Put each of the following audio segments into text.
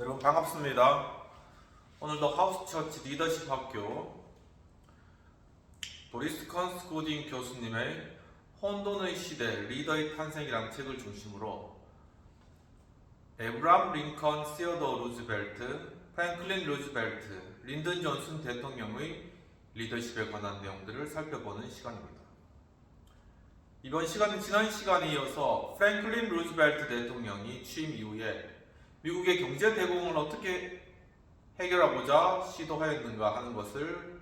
여러분 반갑습니다. 오늘도 하우스처치 리더십 학교 도리스 컨스 고딩 교수님의 혼돈의 시대 리더의 탄생이라는 책을 중심으로 에브람 링컨, 시어더 루즈벨트, 프랭클린 루즈벨트, 린든 존슨 대통령의 리더십에 관한 내용들을 살펴보는 시간입니다. 이번 시간은 지난 시간에 이어서 프랭클린 루즈벨트 대통령이 취임 이후에 미국의 경제 대공을 어떻게 해결하고자 시도하였는가 하는 것을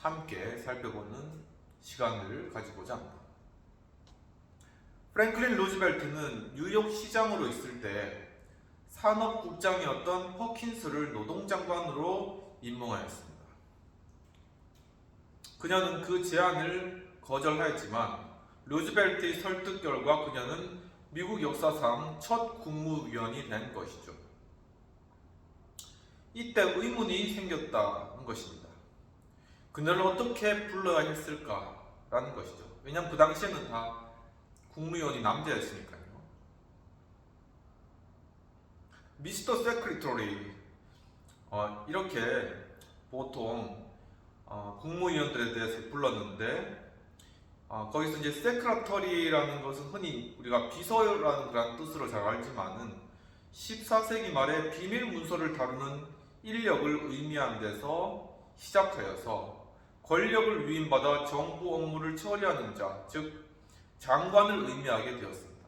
함께 살펴보는 시간을 가지고자 합니다. 프랭클린 루즈벨트는 뉴욕 시장으로 있을 때 산업국장이었던 허킨스를 노동장관으로 임명하였습니다. 그녀는 그 제안을 거절하였지만 루즈벨트의 설득 결과 그녀는 미국 역사상 첫 국무위원이 된 것이죠. 이때 의문이 생겼다는 것입니다. 그녀를 어떻게 불러야 했을까라는 것이죠. 왜냐하면 그 당시에는 다 국무위원이 남자였으니까요. 미스터 세크리터리 이렇게 보통 국무위원들에 대해서 불렀는데 거기서 이제 세크리터리라는 것은 흔히 우리가 비서라는 그런 뜻으로 잘 알지만은 14세기 말에 비밀 문서를 다루는 인력을 의미하는 데서 시작하여서 권력을 위임받아 정부 업무를 처리하는 자, 즉 장관을 의미하게 되었습니다.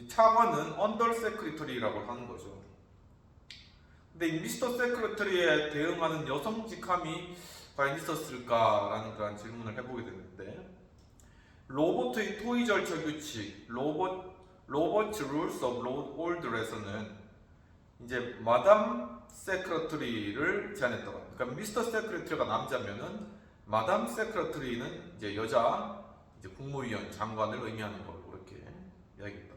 차관은 언더 세크리터리라고 하는 거죠. 근데 이 미스터 세크리터리에 대응하는 여성 직함이 과연 있었을까라는 그런 질문을 해보게 되는데, 로버트의 토의 절차 규칙, 로버트 룰스 오브 올드에서는 이제 마담 세크리터리를 제안했다고 합니다. 그러니까 미스터 세크리터리가 남자면은 마담 세크리터리는 이제 여자 이제 국무위원 장관을 의미하는 걸로 그렇게 이야기했다.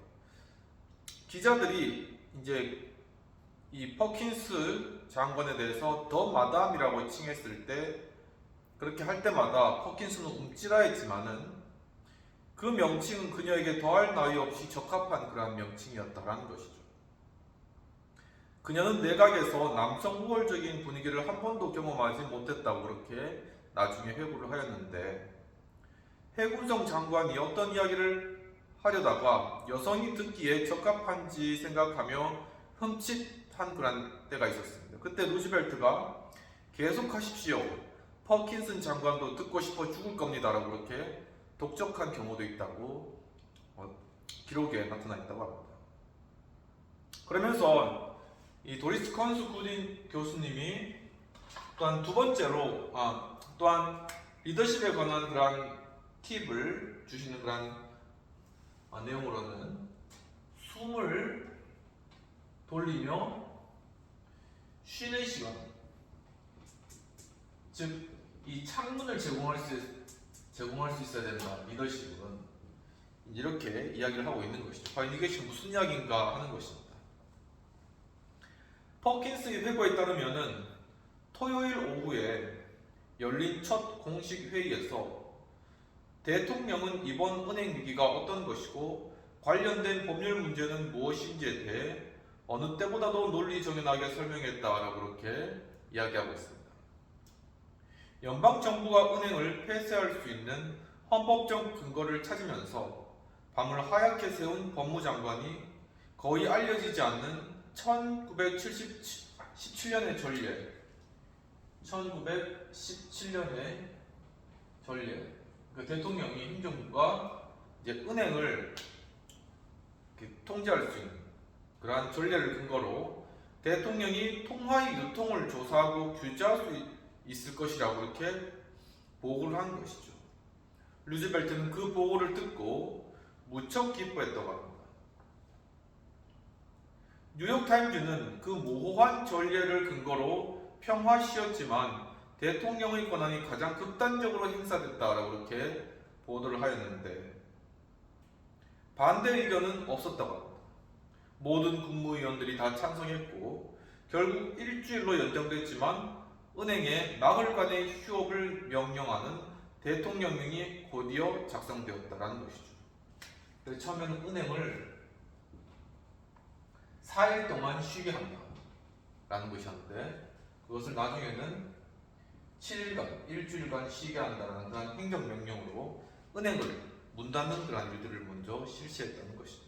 기자들이 이제 이 퍼킨스 장관에 대해서 더 마담이라고 칭했을 때 그렇게 할 때마다 퍼킨스는 움찔하였지만은 그 명칭은 그녀에게 더할 나위 없이 적합한 그러한 명칭이었다라는 것이죠. 그녀는 내각에서 남성 우월적인 분위기를 한 번도 경험하지 못했다고 그렇게 나중에 회고를 하였는데, 해군성 장관이 어떤 이야기를 하려다가 여성이 듣기에 적합한지 생각하며 흠칫한 그런 때가 있었습니다. 그때 루즈벨트가 계속하십시오. 퍼킨슨 장관도 듣고 싶어 죽을 겁니다라고 그렇게 독촉한 경우도 있다고 기록에 나타나 있다고 합니다. 그러면서 이 도리스 컨스 구딘 교수님이 또한 두 번째로 또한 리더십에 관한 그런 팁을 주시는 그런 내용으로는 숨을 돌리며 쉬는 시간, 즉 이 창문을 제공할 수 있어야 된다. 리더십은 이렇게 이야기를 하고 있는 것이죠. 과연 이것이 무슨 이야기인가 하는 것입니다. 퍼킨스의 회고에 따르면은 토요일 오후에 열린 첫 공식 회의에서 대통령은 이번 은행 위기가 어떤 것이고 관련된 법률 문제는 무엇인지에 대해 어느 때보다도 논리정연하게 설명했다라고 그렇게 이야기하고 있습니다. 연방정부가 은행을 폐쇄할 수 있는 헌법적 근거를 찾으면서 밤을 하얗게 새운 법무장관이 거의 알려지지 않는 1917년의 전례, 1917년의 전례, 그 대통령이 행정부가 이제 은행을 통제할 수 있는 그러한 전례를 근거로 대통령이 통화의 유통을 조사하고 규제할 수 있을 것이라고 이렇게 보고를 한 것이죠. 루즈벨트는 그 보고를 듣고 무척 기뻐했다고 합니다. 뉴욕타임즈는 그 모호한 전례를 근거로 평화시였지만 대통령의 권한이 가장 극단적으로 행사됐다라고 이렇게 보도를 하였는데, 반대 의견은 없었다고 합니다. 모든 국무위원들이 다 찬성했고 결국 일주일로 연장됐지만 은행에 나흘간의 휴업을 명령하는 대통령령이 곧이어 작성되었다라는 것이죠. 그래서 처음에는 은행을 4일 동안 쉬게 한다 라는 것이었는데, 그것을 나중에는 7일간, 일주일간 쉬게 한다는 그런 행정명령으로 은행을 문 닫는 그런 일들을 먼저 실시했다는 것입니다.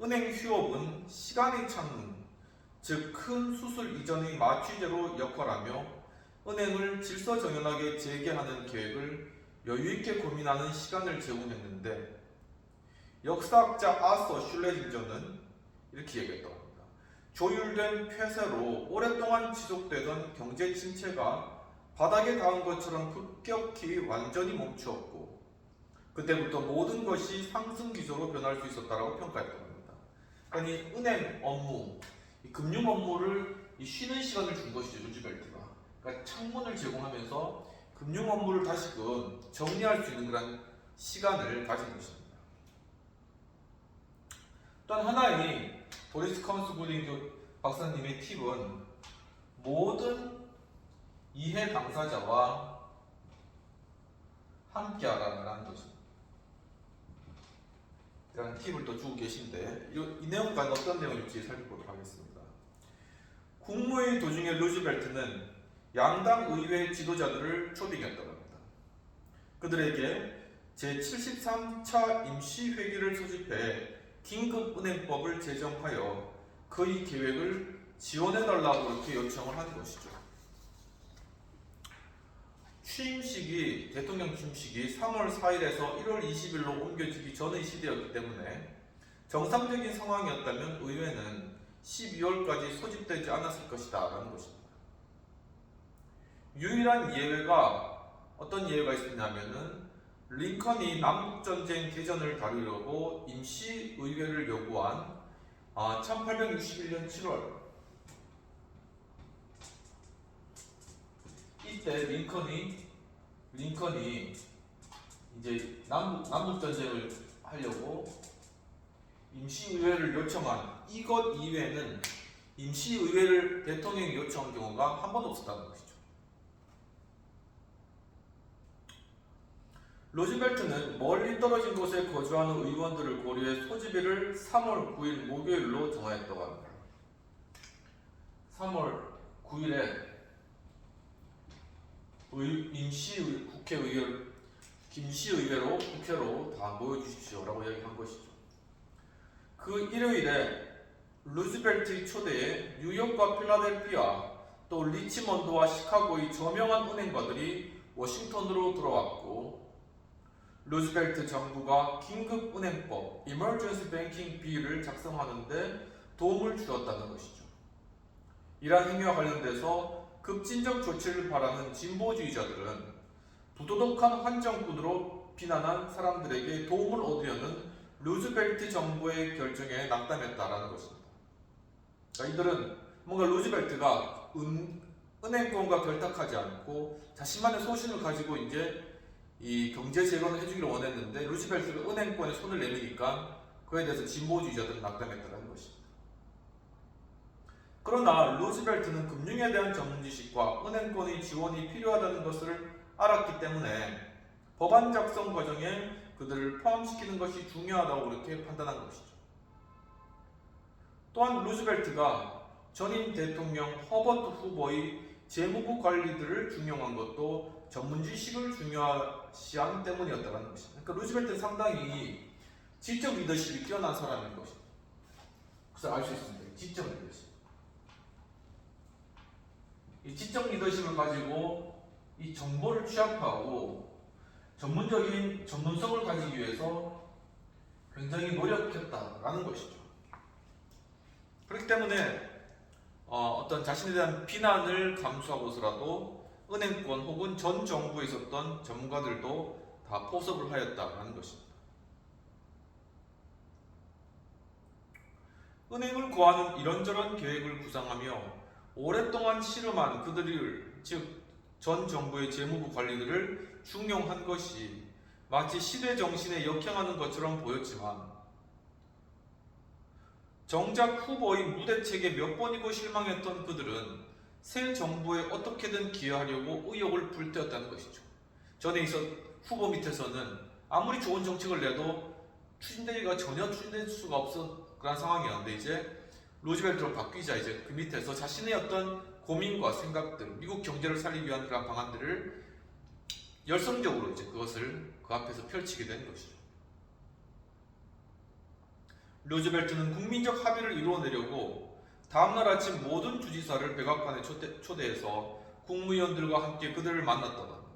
은행 휴업은 시간의 창문, 즉 큰 수술 이전의 마취제로 역할하며 은행을 질서정연하게 재개하는 계획을 여유있게 고민하는 시간을 제공했는데, 역사학자 아서 슐레징저는 이렇게 얘기했다고 합니다. 조율된 폐쇄로 오랫동안 지속되던 경제 침체가 바닥에 닿은 것처럼 급격히 완전히 멈추었고, 그때부터 모든 것이 상승 기조로 변할 수 있었다고 평가했다고 합니다. 그러니 은행 업무, 이 금융 업무를 쉬는 시간을 준 것이죠, 루즈벨트가. 그러니까 창문을 제공하면서 금융 업무를 다시금 정리할 수 있는 그런 시간을 가진 것입니다. 또한 하나의 도리스 컴스 구딩 박사님의 팁은 모든 이해 당사자와 함께하라는 것입니다. 이라는 팁을 또 주고 계신데, 이 내용과 어떤 내용일지 살펴보도록 하겠습니다. 국무회의 도중에 루즈벨트는 양당 의회 지도자들을 초빙했다고 합니다. 그들에게 제73차 임시회기를 소집해 긴급은행법을 제정하여 그의 계획을 지원해달라고 이렇게 요청을 한 것이죠. 대통령 취임식이 3월 4일에서 1월 20일로 옮겨지기 전의 시대였기 때문에 정상적인 상황이었다면 의회는 12월까지 소집되지 않았을 것이다 라는 것입니다. 유일한 예외가 어떤 예외가 있었냐면은 링컨이 남북전쟁 개전을 다루려고 임시의회를 요구한 1861년 7월, 이때 링컨이 이제 남북전쟁을 하려고 임시의회를 요청한 이것 이외에는 임시의회를 대통령이 요청한 경우가 한 번도 없었다는 것이죠. 루즈벨트는 멀리 떨어진 곳에 거주하는 의원들을 고려해 소집일을 3월 9일 목요일로 정하였다고 합니다. 3월 9일에 임시의회로 국회로 다 모여주십시오라고 이야기한 것이죠. 그 일요일에 루즈벨트의 초대에 뉴욕과 필라델피아 또 리치먼드와 시카고의 저명한 은행가들이 워싱턴으로 들어왔고, 루즈벨트 정부가 긴급은행법 (Emergency Banking Bill을) 작성하는데 도움을 주었다는 것이죠. 이러한 행위와 관련돼서 급진적 조치를 바라는 진보주의자들은 부도덕한 환정꾼으로 비난한 사람들에게 도움을 얻으려는 루즈벨트 정부의 결정에 낙담했다라는 것입니다. 그러니까 이들은 뭔가 루즈벨트가 은행권과 결탁하지 않고 자신만의 소신을 가지고 이제 이 경제 재건을 해주기를 원했는데, 루즈벨트가 은행권에 손을 내미니까 그에 대해서 진보주의자들은 낙담했다는 것입니다. 그러나 루즈벨트는 금융에 대한 전문 지식과 은행권의 지원이 필요하다는 것을 알았기 때문에 법안 작성 과정에 그들을 포함시키는 것이 중요하다고 그렇게 판단한 것이죠. 또한 루즈벨트가 전임 대통령 허버트 후보의 재무부 관리들을 중용한 것도 전문 지식을 중요시한 때문이었다는 것입니다. 그러니까 루즈벨트는 상당히 지적 리더십이 뛰어난 사람인 것입니다. 그래서 알 수 있습니다. 지적 리더십. 이 지적 리더십을 가지고 이 정보를 취합하고 전문적인 전문성을 가지기 위해서 굉장히 노력했다라는 것이죠. 그렇기 때문에 어떤 자신에 대한 비난을 감수하고서라도 은행권 혹은 전 정부에 있었던 전문가들도 다 포섭을 하였다라는 것입니다. 은행을 구하는 이런저런 계획을 구상하며 오랫동안 씨름한 그들을, 즉 전 정부의 재무부 관리들을 중용한 것이 마치 시대 정신에 역행하는 것처럼 보였지만, 정작 후보의 무대책에 몇 번이고 실망했던 그들은 새 정부에 어떻게든 기여하려고 의욕을 불태웠다는 것이죠. 전에 있었 후보 밑에서는 아무리 좋은 정책을 내도 추진되기가 전혀 추진될 수가 없어 그런 상황이었는데 이제 루즈벨트로 바뀌자 이제 그 밑에서 자신의 어떤 고민과 생각들, 미국 경제를 살리기 위한 그런 방안들을 열성적으로 이제 그것을 그 앞에서 펼치게 된 것이죠. 루즈벨트는 국민적 합의를 이루어내려고 다음날 아침 모든 주지사를 백악관에 초대해서 국무위원들과 함께 그들을 만났다고 합니다.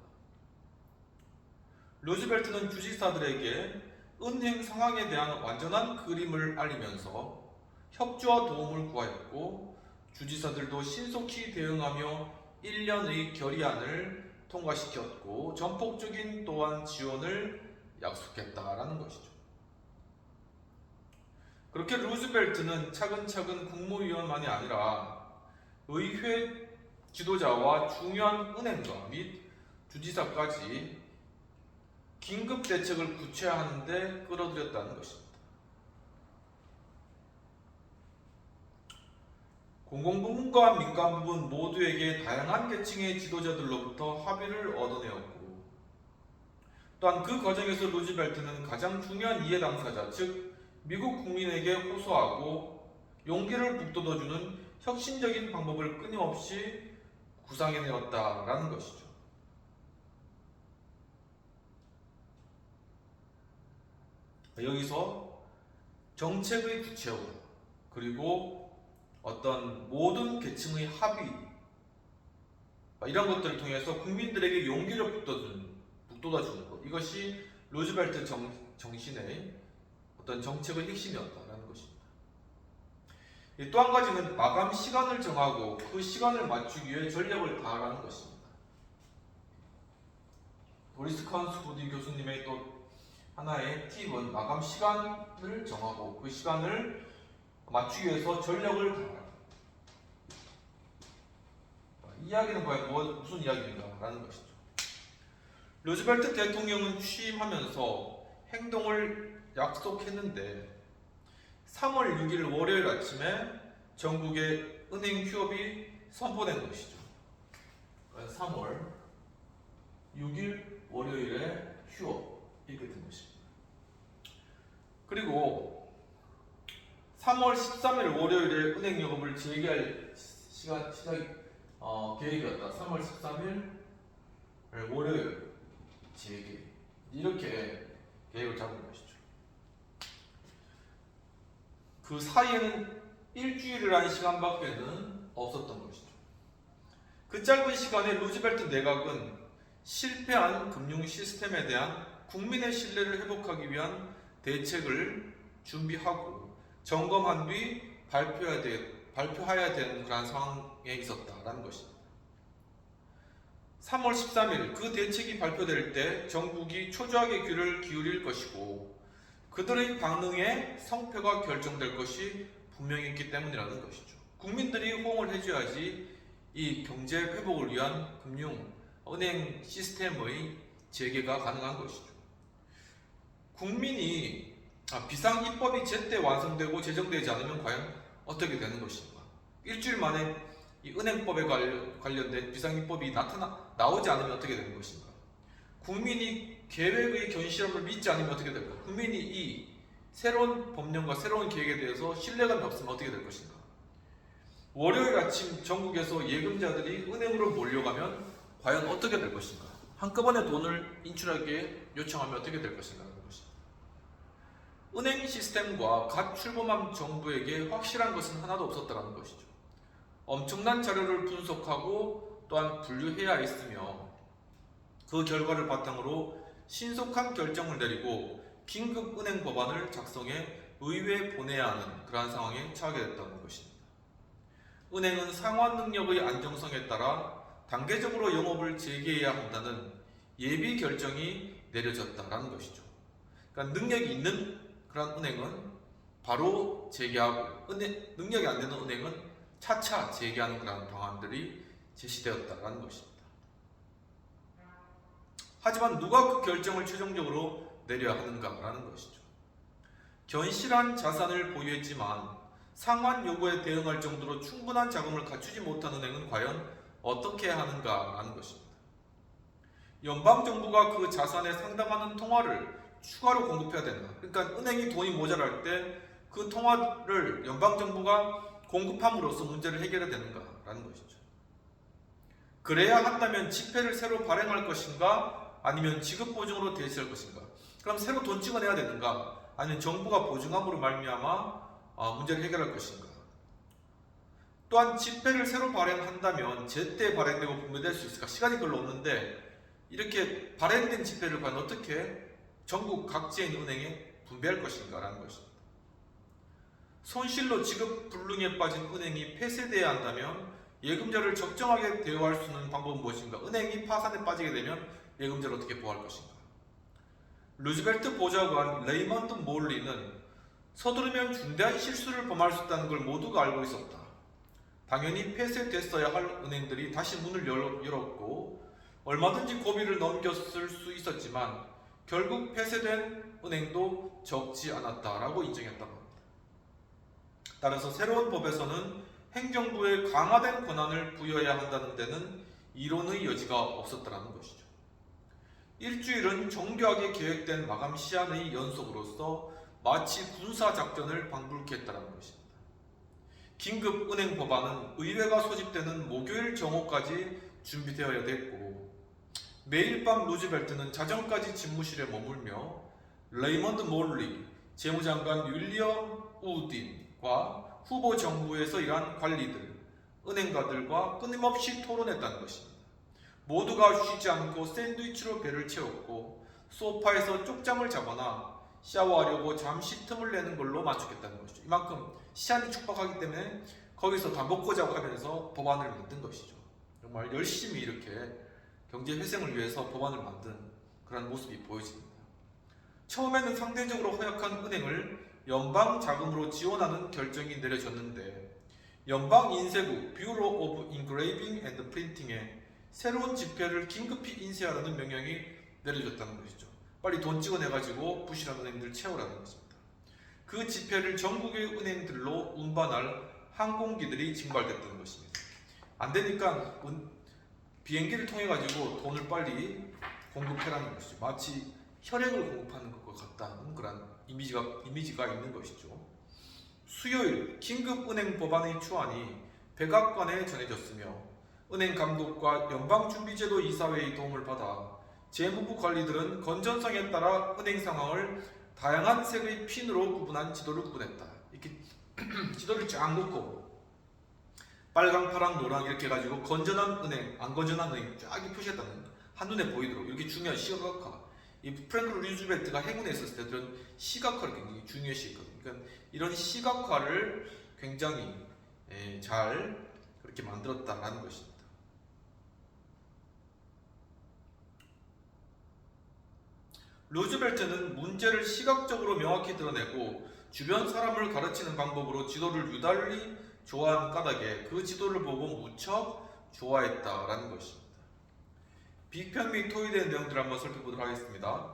루즈벨트는 주지사들에게 은행 상황에 대한 완전한 그림을 알리면서 협조와 도움을 구하였고 주지사들도 신속히 대응하며 1년의 결의안을 통과시켰고 전폭적인 또한 지원을 약속했다라는 것이죠. 그렇게 루즈벨트는 차근차근 국무위원만이 아니라 의회 지도자와 중요한 은행가 및 주지사까지 긴급 대책을 구체화하는 데 끌어들였다는 것입니다. 공공부문과 민간부문 모두에게 다양한 계층의 지도자들로부터 합의를 얻어내었고 또한 그 과정에서 루즈벨트는 가장 중요한 이해 당사자 즉 미국 국민에게 호소하고 용기를 북돋워주는 혁신적인 방법을 끊임없이 구상해내었다라는 것이죠. 여기서 정책의 구체화 그리고 어떤 모든 계층의 합의 이런 것들을 통해서 국민들에게 용기를 북돋아주는 것 이것이 루즈벨트 정신의 어떤 정책의 핵심이었다는 것입니다. 또 한 가지는 마감 시간을 정하고 그 시간을 맞추기 위해 전력을 다하라는 것입니다. 도리스 카운스푸디 교수님의 또 하나의 팁은 마감 시간을 정하고 그 시간을 맞추기 위해서 전력을 다하라. 이 이야기는 과연 무슨 이야기인가 라는 것이죠. 루즈벨트 대통령은 취임하면서 행동을 약속했는데 3월 6일 월요일 아침에 전국의 은행 휴업이 선포된 것이죠. 3월 6일 월요일에 휴업 이렇게 된 것입니다. 그리고 3월 13일 월요일에 은행 영업을 재개할 계획이었다. 3월 13일 월요일 재개 이렇게 계획을 잡은 것이죠. 그 사이에는 일주일이라는 시간밖에는 없었던 것이죠. 그 짧은 시간에 루즈벨트 내각은 실패한 금융 시스템에 대한 국민의 신뢰를 회복하기 위한 대책을 준비하고 점검한 뒤 발표해야 되는 그런 상황에 있었다라는 것입니다. 3월 13일 그 대책이 발표될 때 전국이 초조하게 귀를 기울일 것이고 그들의 반응에 성패가 결정될 것이 분명했기 때문이라는 것이죠. 국민들이 호응을 해줘야지 이 경제 회복을 위한 은행 시스템의 재개가 가능한 것이죠. 국민이 비상입법이 제때 완성되고 제정되지 않으면 과연 어떻게 되는 것인가? 일주일 만에 이 은행법에 관련된 비상입법이 나오지 않으면 어떻게 되는 것인가? 국민이 계획의 견실함을 믿지 않으면 어떻게 될까? 국민이 이 새로운 법령과 새로운 계획에 대해서 신뢰감이 없으면 어떻게 될 것인가? 월요일 아침 전국에서 예금자들이 은행으로 몰려가면 과연 어떻게 될 것인가? 한꺼번에 돈을 인출하게 요청하면 어떻게 될 것인가? 하는 것입니다. 은행 시스템과 갓 출범한 정부에게 확실한 것은 하나도 없었다는 것이죠. 엄청난 자료를 분석하고 또한 분류해야 했으며 그 결과를 바탕으로 신속한 결정을 내리고 긴급 은행 법안을 작성해 의회에 보내야 하는 그러한 상황에 처하게 됐다는 것입니다. 은행은 상환 능력의 안정성에 따라 단계적으로 영업을 재개해야 한다는 예비 결정이 내려졌다는 것이죠. 그러니까 능력이 있는 그런 은행은 바로 재개하고 능력이 안 되는 은행은 차차 재개하는 그런 방안들이 제시되었다는 것입니다. 하지만 누가 그 결정을 최종적으로 내려야 하는가라는 것이죠. 견실한 자산을 보유했지만 상환 요구에 대응할 정도로 충분한 자금을 갖추지 못한 은행은 과연 어떻게 해야 하는가라는 것입니다. 연방정부가 그 자산의 상당한 통화를 추가로 공급해야 된다. 그러니까 은행이 돈이 모자랄 때 그 통화를 연방정부가 공급함으로써 문제를 해결해야 되는가라는 것이죠. 그래야 한다면 지폐를 새로 발행할 것인가 아니면 지급보증으로 대체할 것인가. 그럼 새로 돈 찍어내야 되는가 아니면 정부가 보증함으로 말미암아 문제를 해결할 것인가. 또한 지폐를 새로 발행한다면 제때 발행되고 분배될 수 있을까. 시간이 별로 없는데 이렇게 발행된 지폐를 과연 어떻게 전국 각지의 은행에 분배할 것인가 라는 것입니다. 손실로 지급 불능에 빠진 은행이 폐쇄되어야 한다면 예금자를 적정하게 대우할 수 있는 방법은 무엇인가? 은행이 파산에 빠지게 되면 예금자를 어떻게 보호할 것인가? 루즈벨트 보좌관 레이먼드 몰리는 서두르면 중대한 실수를 범할 수 있다는 걸 모두가 알고 있었다. 당연히 폐쇄됐어야 할 은행들이 다시 문을 열었고 얼마든지 고비를 넘겼을 수 있었지만 결국 폐쇄된 은행도 적지 않았다라고 인정했다고 합니다. 따라서 새로운 법에서는 행정부에 강화된 권한을 부여해야 한다는 데는 이론의 여지가 없었다는 것이죠. 일주일은 정교하게 계획된 마감 시한의 연속으로서 마치 군사작전을 방불케 했다는 것입니다. 긴급은행 법안은 의회가 소집되는 목요일 정오까지 준비되어야 됐고 매일 밤 루즈벨트는 자정까지 집무실에 머물며 레이먼드 몰리, 재무장관 윌리엄 우딘과 후보 정부에서 일한 관리들, 은행가들과 끊임없이 토론했다는 것입니다. 모두가 쉬지 않고 샌드위치로 배를 채웠고 소파에서 쪽잠을 자거나 샤워하려고 잠시 틈을 내는 걸로 만족했다는 것이죠. 이만큼 시한이 촉박하기 때문에 거기서 다 먹고 자고 하면서 법안을 만든 것이죠. 정말 열심히 이렇게 경제 회생을 위해서 법안을 만든 그런 모습이 보여집니다. 처음에는 상대적으로 허약한 은행을 연방 자금으로 지원하는 결정이 내려졌는데 연방인쇄국 뷰로 오브 인그레이빙 앤드 프린팅에 새로운 지폐를 긴급히 인쇄하라는 명령이 내려졌다는 것이죠. 빨리 돈 찍어내가지고 부실한 은행들 채우라는 것입니다. 그 지폐를 전국의 은행들로 운반할 항공기들이 징발됐다는 것입니다. 안 되니까 비행기를 통해 가지고 돈을 빨리 공급해라는 것이죠. 마치 혈액을 공급하는 것과 같다는 그런 이미지가 있는 것이죠. 수요일 긴급은행 법안의 초안이 백악관에 전해졌으며 은행 감독과 연방준비제도 이사회의 도움을 받아 재무부 관리들은 건전성에 따라 은행 상황을 다양한 색의 핀으로 구분한 지도를 구분했다. 이렇게 지도를 쫙 놓고 빨강, 파랑, 노랑 이렇게 해가지고 건전한 은행, 안 건전한 은행 쫙 표시했다는 한눈에 보이도록 이렇게 중요한 시각화. 이 프랭클 루즈벨트가 행운에 있었을 때 그런 시각화를 굉장히 중요시했거든요. 그러니까 이런 시각화를 굉장히 잘 그렇게 만들었다라는 것입니다. 루즈벨트는 문제를 시각적으로 명확히 드러내고 주변 사람을 가르치는 방법으로 지도를 유달리 좋아하는 까닭에 그 지도를 보고 무척 좋아했다라는 것입니다. 비평 및 토의된 내용들을 한번 살펴보도록 하겠습니다.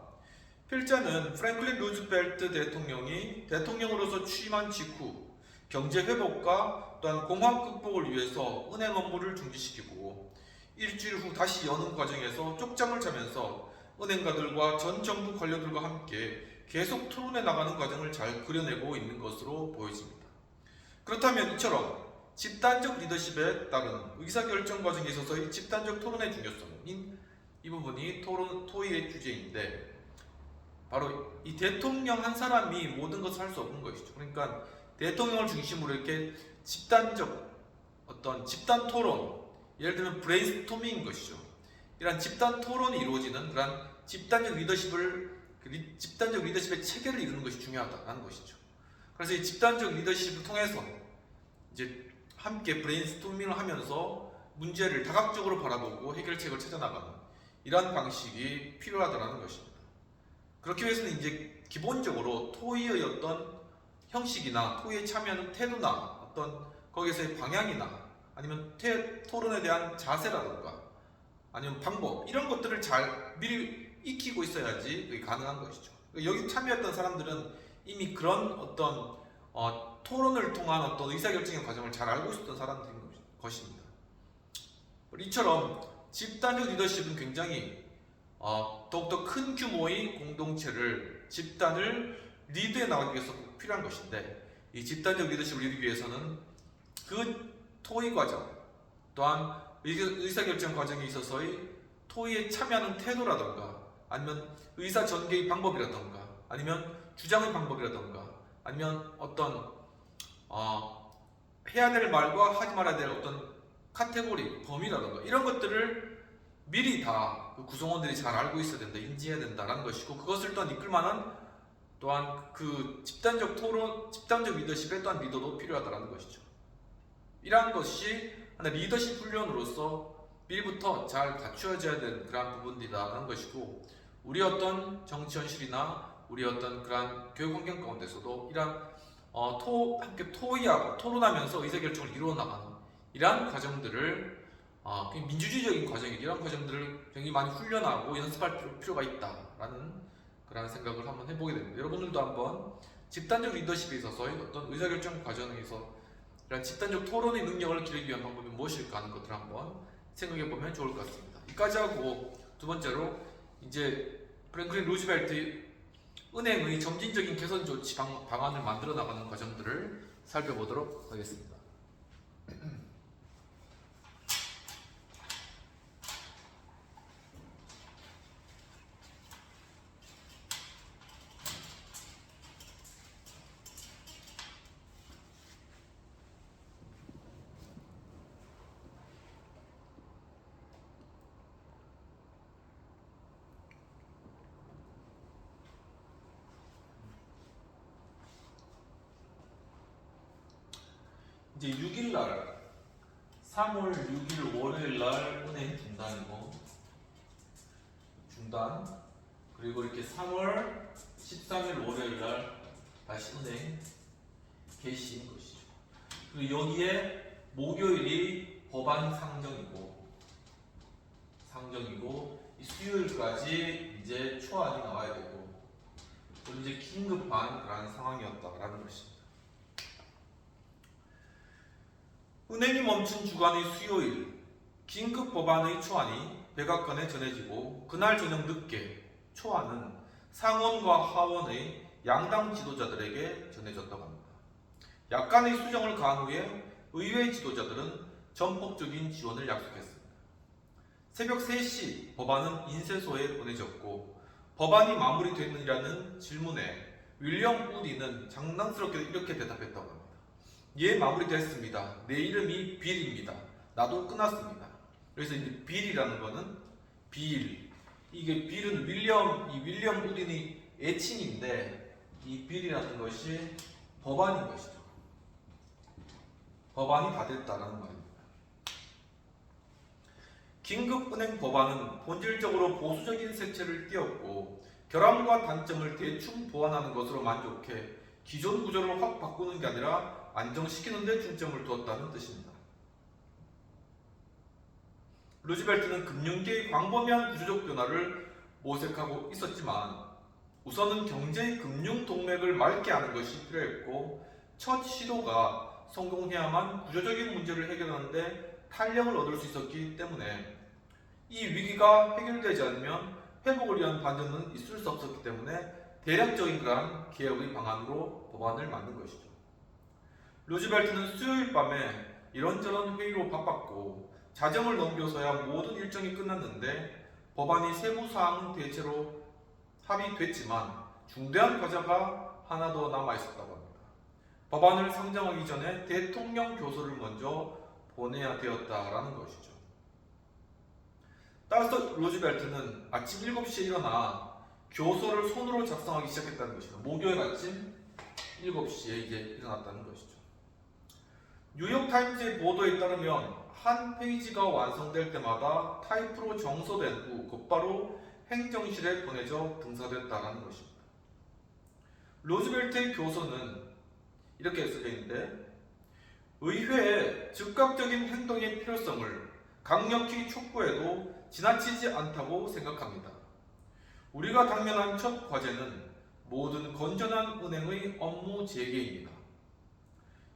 필자는 프랭클린 루즈벨트 대통령이 대통령으로서 취임한 직후 경제 회복과 또한 공황 극복을 위해서 은행 업무를 중지시키고 일주일 후 다시 여는 과정에서 쪽잠을 자면서 은행가들과 전 정부 관료들과 함께 계속 토론해 나가는 과정을 잘 그려내고 있는 것으로 보여집니다. 그렇다면 이처럼 집단적 리더십에 따른 의사결정 과정에 있어서의 집단적 토론의 중요성인 이 부분이 토의의 주제인데 바로 이 대통령 한 사람이 모든 것을 할 수 없는 것이죠. 그러니까 대통령을 중심으로 이렇게 집단적 어떤 집단 토론, 예를 들면 브레인스토밍인 것이죠. 이런 집단 토론이 이루어지는 그런 집단적 리더십의 체계를 이루는 것이 중요하다는 것이죠. 그래서 이 집단적 리더십을 통해서 이제 함께 브레인스토밍을 하면서 문제를 다각적으로 바라보고 해결책을 찾아나가는 이러한 방식이 필요하다는 것입니다. 그렇기 위해서는 이제 기본적으로 토의의 어떤 형식이나 토의에 참여하는 태도나 어떤 거기서의 방향이나 아니면 토론에 대한 자세라든가 아니면 방법 이런 것들을 잘 미리 익히고 있어야지 그게 가능한 것이죠. 여기 참여했던 사람들은 이미 그런 어떤 토론을 통한 어떤 의사결정의 과정을 잘 알고 있었던 사람들인 것입니다. 이처럼 집단적 리더십은 굉장히 더욱더 큰 규모의 공동체를 집단을 리드해 나가기 위해서 꼭 필요한 것인데, 이 집단적 리더십을 이루기 위해서는 그 토의 과정 또한 의사결정 과정에 있어서의 토의에 참여하는 태도라던가 아니면 의사 전개의 방법이라던가 아니면 주장의 방법이라던가 아니면 어떤 해야 될 말과 하지 말아야 될 어떤 카테고리, 범위라던가 이런 것들을 미리 다 그 구성원들이 잘 알고 있어야 된다, 인지해야 된다라는 것이고, 그것을 또한 이끌 만한 또한 그 집단적 토론, 집단적 리더십에 또한 리더도 필요하다는 것이죠. 이러한 것이 하나의 리더십 훈련으로서 미리부터 잘 갖추어져야 되는 그러한 부분이다라는 것이고, 우리 어떤 정치 현실이나 우리 어떤 그러한 교육 환경 가운데서도 이러한 함께 토의하고 토론하면서 의사결정을 이루어 나가는 이러한 과정들을 민주주의적인 과정이 이런 과정들을 굉장히 많이 훈련하고 연습할 필요가 있다라는 그런 생각을 한번 해보게 됩니다. 여러분들도 한번 집단적 리더십에 있어서 어떤 의사결정 과정에서 이런 집단적 토론의 능력을 기르기 위한 방법이 무엇일까 하는 것들을 한번 생각해 보면 좋을 것 같습니다. 이까지 하고 두 번째로 이제 프랭클린 루즈벨트 은행의 점진적인 개선 조치 방안을 만들어 나가는 과정들을 살펴보도록 하겠습니다. 이제 6일날 3월 6일 월요일날 은행 중단 그리고 이렇게 3월 13일 월요일날 다시 은행 개시인 것이죠. 그리고 여기에 목요일이 법안 상정이고 이 수요일까지 이제 초안이 나와야 되고 또 이제 긴급한 그런 상황이었다라는 것입니다. 은행이 멈춘 주간의 수요일 긴급 법안의 초안이 백악관에 전해지고 그날 저녁 늦게 초안은 상원과 하원의 양당 지도자들에게 전해졌다고 합니다. 약간의 수정을 가한 후에 의회 지도자들은 전폭적인 지원을 약속했습니다. 새벽 3시 법안은 인쇄소에 보내졌고 법안이 마무리됐느냐는 질문에 윌리엄 우디는 장난스럽게 이렇게 대답했다고 합니다. 예, 마무리됐습니다. 내 이름이 빌입니다. 나도 끝났습니다. 그래서 이제 빌이라는 거는 이게 빌은 윌리엄 우딘이 애칭인데 이 빌이라는 것이 법안인 것이죠. 법안이 다 됐다라는 말입니다. 긴급은행 법안은 본질적으로 보수적인 색채를 띄었고 결함과 단점을 대충 보완하는 것으로 만족해 기존 구조를 확 바꾸는 게 아니라 안정시키는 데 중점을 두었다는 뜻입니다. 루즈벨트는 금융계의 광범위한 구조적 변화를 모색하고 있었지만 우선은 경제의 금융 동맥을 맑게 하는 것이 필요했고 첫 시도가 성공해야만 구조적인 문제를 해결하는 데 탄력을 얻을 수 있었기 때문에 이 위기가 해결되지 않으면 회복을 위한 반전은 있을 수 없었기 때문에 대략적인 그러한 개혁의 방안으로 법안을 만든 것이죠. 루즈벨트는 수요일 밤에 이런저런 회의로 바빴고 자정을 넘겨서야 모든 일정이 끝났는데 법안이 세부 사항은 대체로 합의됐지만 중대한 과제가 하나 더 남아 있었다고 합니다. 법안을 상정하기 전에 대통령 교서를 먼저 보내야 되었다라는 것이죠. 따라서 루즈벨트는 아침 7시에 일어나 교서를 손으로 작성하기 시작했다는 것입니다. 목요일 아침 7시에 이제 일어났다는 것이죠. 뉴욕타임즈의 보도에 따르면 한 페이지가 완성될 때마다 타이프로 정서된 후 곧바로 행정실에 보내져 등사됐다는 것입니다. 루즈벨트의 교서는 이렇게 써져 있는데 의회의 즉각적인 행동의 필요성을 강력히 촉구해도 지나치지 않다고 생각합니다. 우리가 당면한 첫 과제는 모든 건전한 은행의 업무 재개입니다.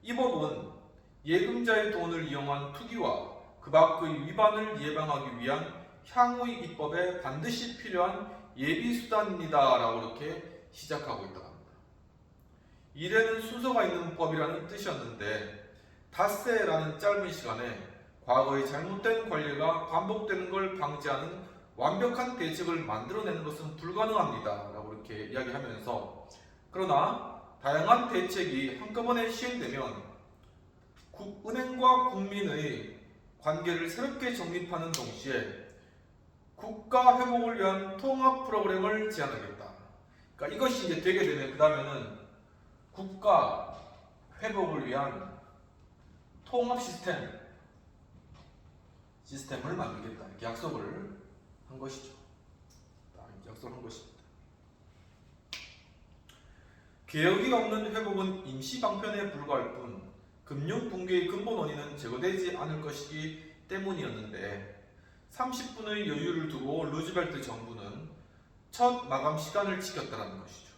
이 법은 예금자의 돈을 이용한 투기와 그 밖의 위반을 예방하기 위한 향후의 입법에 반드시 필요한 예비수단입니다. 라고 이렇게 시작하고 있다고 합니다. 이래는 순서가 있는 법이라는 뜻이었는데 닷새라는 짧은 시간에 과거의 잘못된 관리가 반복되는 걸 방지하는 완벽한 대책을 만들어내는 것은 불가능합니다 라고 이렇게 이야기하면서, 그러나 다양한 대책이 한꺼번에 시행되면 은행과 국민의 관계를 새롭게 정립하는 동시에 국가 회복을 위한 통합 프로그램을 제안하겠다. 그러니까 이것이 이제 되게 되면 그 다음에는 국가 회복을 위한 통합 시스템을 만들겠다. 이렇게 약속을 한 것이죠. 이렇게 약속을 한 것입니다. 개혁이 없는 회복은 임시 방편에 불과할 뿐 금융 붕괴의 근본 원인은 제거되지 않을 것이기 때문이었는데 30분의 여유를 두고 루즈벨트 정부는 첫 마감 시간을 지켰다는 것이죠.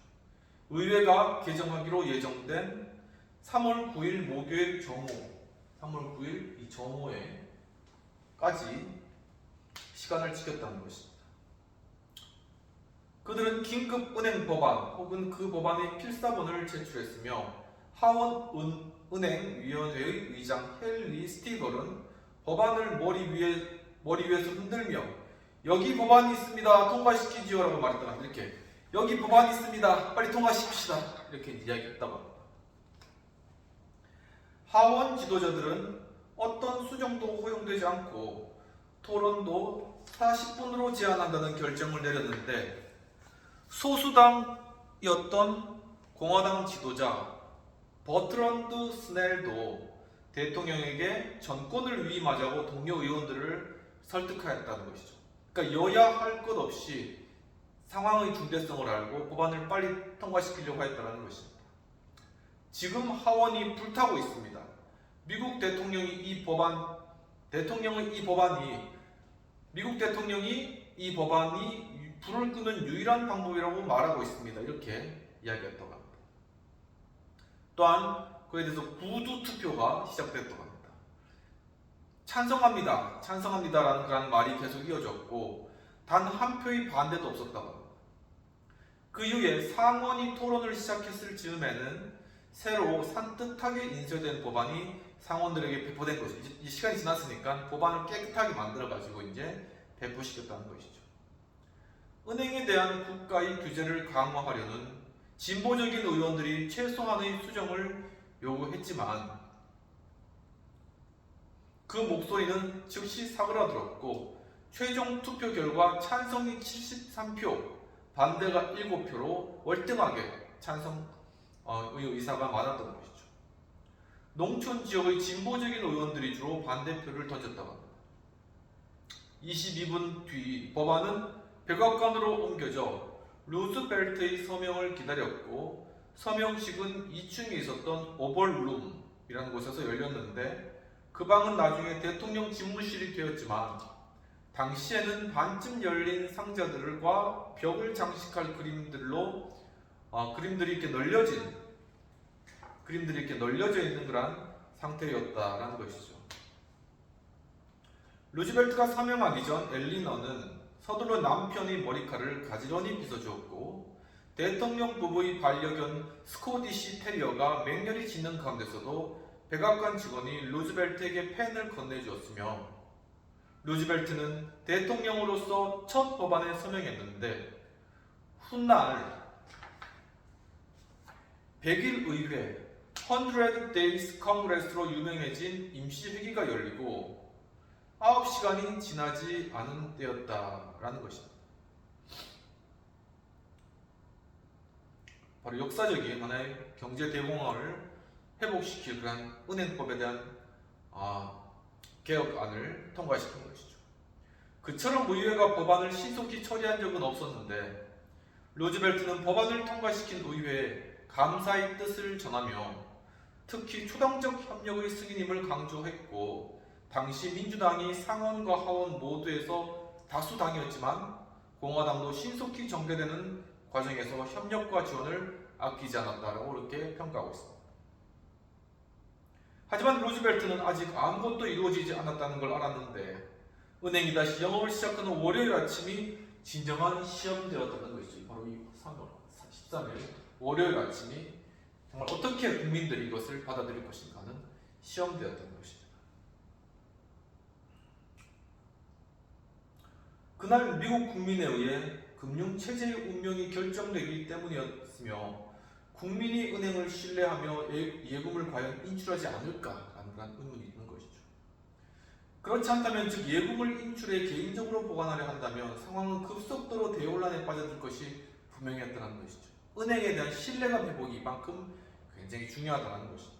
의회가 개정하기로 예정된 3월 9일 목요일 정오, 3월 9일 이 정오에까지 시간을 지켰다는 것입니다. 그들은 긴급 은행 법안 혹은 그 법안의 필사본을 제출했으며 하원 은행위원회의 의장 헨리 스티걸은 법안을 머리 위에서 흔들며 여기 법안이 있습니다. 통과시키지요 라고 말했다가 이렇게 여기 법안이 있습니다. 빨리 통과시킵시다. 이렇게 이야기했다고 합니다. 하원 지도자들은 어떤 수정도 허용되지 않고 토론도 40분으로 제한한다는 결정을 내렸는데 소수당이었던 공화당 지도자 버트런드 스넬도 대통령에게 전권을 위임하자고 동료 의원들을 설득하였다는 것이죠. 그러니까 여야 할 것 없이 상황의 중대성을 알고 법안을 빨리 통과시키려고 했다는 것입니다. 지금 하원이 불타고 있습니다. 미국 대통령이 이 법안이 불을 끄는 유일한 방법이라고 말하고 있습니다. 이렇게 이야기했다고 합니다. 또한 그에 대해서 구두 투표가 시작됐다고 합니다. 찬성합니다라는 그런 말이 계속 이어졌고 단 한 표의 반대도 없었다고 합니다. 그 이후에 상원이 토론을 시작했을 즈음에는 새로 산뜻하게 인쇄된 법안이 상원들에게 배포된 것이죠. 이 시간이 지났으니까 법안을 깨끗하게 만들어가지고 이제 배포시켰다는 것이죠. 은행에 대한 국가의 규제를 강화하려는 진보적인 의원들이 최소한의 수정을 요구했지만 그 목소리는 즉시 사그라들었고 최종 투표 결과 찬성이 73표, 반대가 7표로 월등하게 찬성의 의사가 많았던 것이죠. 농촌 지역의 진보적인 의원들이 주로 반대표를 던졌다고 합니다. 22분 뒤 법안은 백악관으로 옮겨져 루즈벨트의 서명을 기다렸고 서명식은 2층에 있었던 오벌룸이라는 곳에서 열렸는데 그 방은 나중에 대통령 집무실이 되었지만 당시에는 반쯤 열린 상자들과 벽을 장식할 그림들이 이렇게 널려져 있는 그런 상태였다라는 것이죠. 루즈벨트가 서명하기 전 엘리너는 서둘러 남편의 머리카락을 가지런히 빗어주었고 대통령 부부의 반려견 스코티시 테리어가 맹렬히 짖는 가운데서도 백악관 직원이 루즈벨트에게 펜을 건네주었으며 루즈벨트는 대통령으로서 첫 법안에 서명했는데 훗날 100일 의회 100 Days Congress로 유명해진 임시회기가 열리고 9시간이 지나지 않은 때였다라는 것입니다. 바로 역사적인 하나의 경제 대공황을 회복시킬 그런 은행법에 대한 개혁안을 통과시킨 것이죠. 그처럼 의회가 법안을 신속히 처리한 적은 없었는데 루즈벨트는 법안을 통과시킨 의회에 감사의 뜻을 전하며 특히 초당적 협력의 승인임을 강조했고 당시 민주당이 상원과 하원 모두에서 다수당이었지만 공화당도 신속히 정계되는 과정에서 협력과 지원을 아끼지 않았다라고 이렇게 평가하고 있습니다. 하지만 루즈벨트는 아직 아무것도 이루어지지 않았다는 걸 알았는데 은행이 다시 영업을 시작하는 월요일 아침이 진정한 시험되었다는 것이죠. 바로 이 3월 13일 월요일 아침이 정말 어떻게 국민들이 이것을 받아들일 것인가 하는 시험되었던 것입니다. 그날 미국 국민에 의해 금융체제의 운명이 결정되기 때문이었으며 국민이 은행을 신뢰하며 예금을 과연 인출하지 않을까라는 그런 의문이 있는 것이죠. 그렇지 않다면 즉 예금을 인출해 개인적으로 보관하려 한다면 상황은 급속도로 대혼란에 빠져들 것이 분명했다는 것이죠. 은행에 대한 신뢰감 회복이 이만큼 굉장히 중요하다는 것입니다.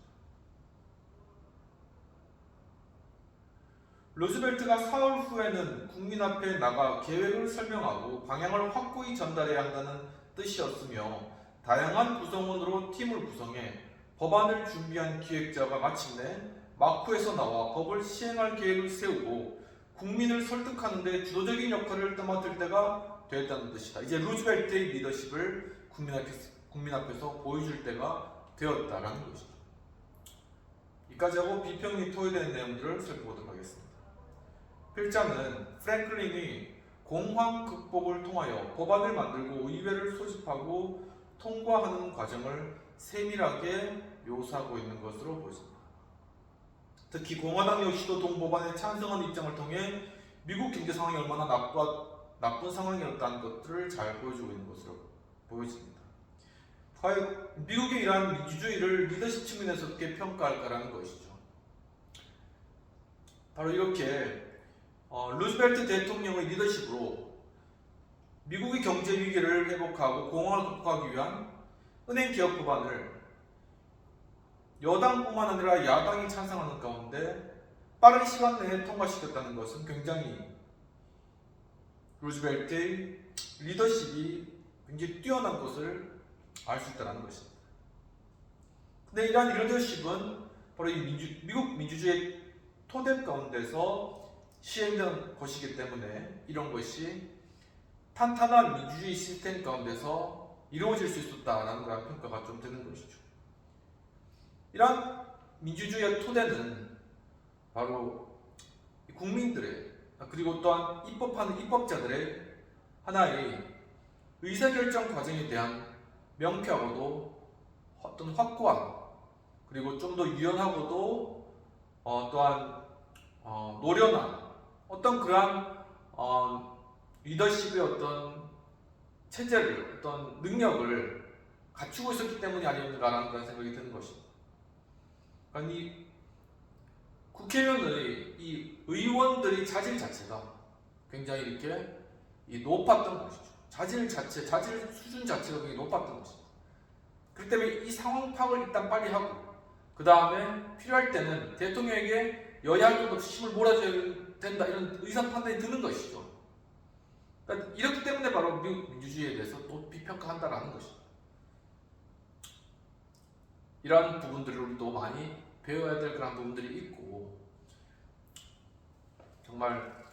루즈벨트가 사흘 후에는 국민 앞에 나가 계획을 설명하고 방향을 확고히 전달해야 한다는 뜻이었으며 다양한 구성원으로 팀을 구성해 법안을 준비한 기획자가 마침내 마쿠에서 나와 법을 시행할 계획을 세우고 국민을 설득하는 데 주도적인 역할을 떠맡을 때가 되었다는 뜻이다. 이제 루즈벨트의 리더십을 국민 앞에서 보여줄 때가 되었다라는 것이죠. 이까지 하고 비평 및 토의되는 내용들을 살펴보도록 하겠습니다. 필자는 프랭클린이 공황 극복을 통하여 법안을 만들고 의회를 소집하고 통과하는 과정을 세밀하게 묘사하고 있는 것으로 보입니다. 특히 공화당 역시도 동법안에 찬성한 입장을 통해 미국 경제 상황이 얼마나 나쁜 상황이었다는 것들을 잘 보여주고 있는 것으로 보여집니다. 과연 미국의 이러한 민주주의를 리더십 측면에서 어떻게 평가할까라는 것이죠. 바로 이렇게 루즈벨트 대통령의 리더십으로 미국의 경제 위기를 회복하고 공황을 극복하기 위한 은행 개혁 법안을 여당뿐만 아니라 야당이 찬성하는 가운데 빠른 시간 내에 통과시켰다는 것은 굉장히 루즈벨트의 리더십이 굉장히 뛰어난 것을 알 수 있다는 것입니다. 근데 이러한 리더십은 바로 이 미국 민주주의의 토대 가운데서 시행된 것이기 때문에 이런 것이 탄탄한 민주주의 시스템 가운데서 이루어질 수 있었다라는 그런 평가가 좀 되는 것이죠. 이러한 민주주의의 토대는 바로 국민들의 그리고 또한 입법하는 입법자들의 하나의 의사결정 과정에 대한 명쾌하고도 어떤 확고한 그리고 좀 더 유연하고도 또한 노련한 어떤 그러한 리더십의 어떤 체제를 어떤 능력을 갖추고 있었기 때문이 아니었는가라는 그런 생각이 드는 것입니다. 그러니까 이 국회의원의 이 의원들의 자질 자체가 굉장히 이렇게 높았던 것이죠. 자질 수준 자체가 굉장히 높았던 것입니다. 그렇기 때문에 이 상황 파악을 일단 빨리 하고 그 다음에 필요할 때는 대통령에게 여야할 것 없이 힘을 몰아줘야 된다 이런 의사 판단이 드는 것이죠. 그러니까 이렇기 때문에 바로 미국 민주주의에 대해서 높이 평가한다라는 것입니다. 이러한 부분들을 우리도 많이 배워야 될 그런 부분들이 있고 정말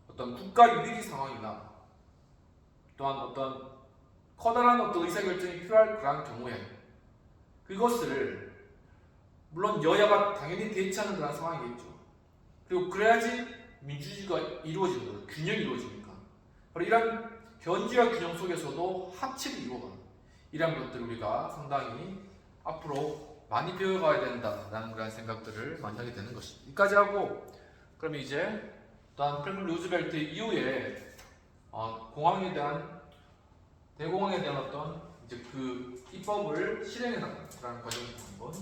어떤 국가 위기 상황이나 또한 어떤 커다란 어떤 의사결정이 필요할 그런 경우에 그것을 물론 여야가 당연히 대치하는 그런 상황이겠죠. 그리고 그래야지 민주주의가 이루어지는 거예요. 균형이 이루어지니까. 바로 이런 견지와 균형 속에서도 합치를 이루어가는 이런 것들을 우리가 상당히 앞으로 많이 배워가야 된다라는 그런 생각들을 많이 하게 되는 것입니다. 여기까지 하고 그러면 이제 또한 프랭클린 루즈벨트 이후에 공항에 대한 대공황에 대한 어떤 이제 그 입법을 실행해 나가는 그런 과정을 한번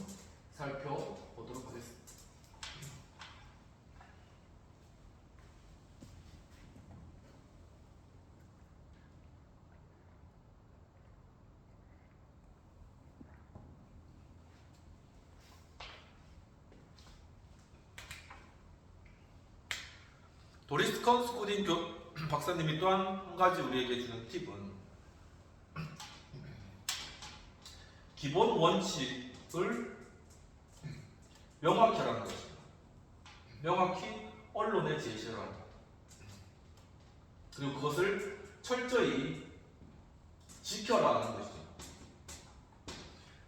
살펴보도록 하겠습니다. 도리스 컨스코딘 박사님이 또한 한 가지 우리에게 주는 팁은 기본 원칙을 명확히 하라는 것입니다. 명확히 언론에 제시를 하라. 그리고 그것을 철저히 지켜라는 것이죠.